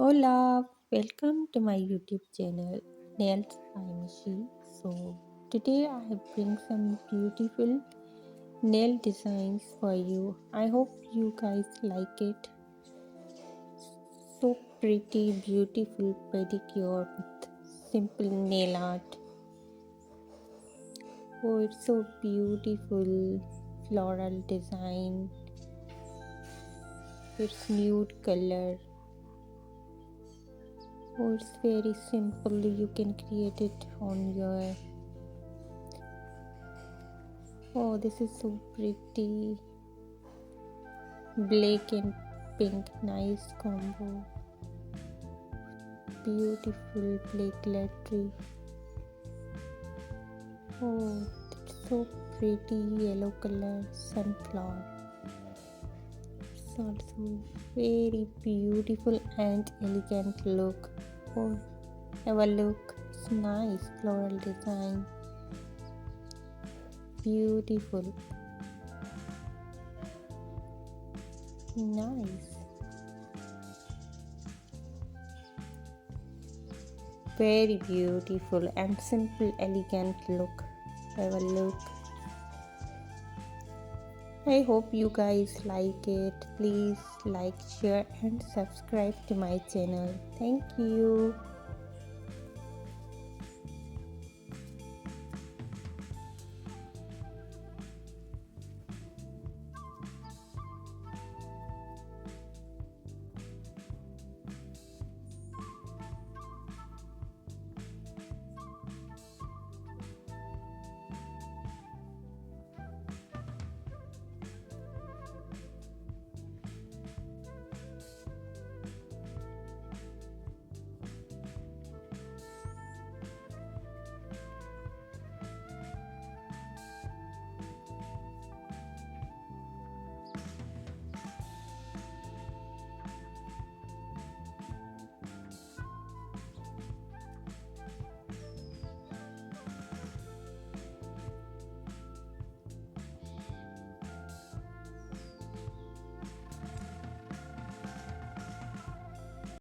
Hola, welcome to my YouTube channel Nails by Mishi. So today I bring some beautiful nail designs for you. I hope you guys like it. So pretty, beautiful pedicure with simple nail art. Oh, it's so beautiful floral design. It's nude color. Oh, it's very simple. You can create it on your. Oh, this is so pretty. Black and pink, nice combo. Beautiful black lettering. Oh, it's so pretty yellow color sunflower. It's also very beautiful and elegant look. Oh, have a look. It's nice floral design. Beautiful. Nice. Very beautiful and simple, elegant look. Have a look. I hope you guys like it. Please like, share, and subscribe to my channel. Thank you.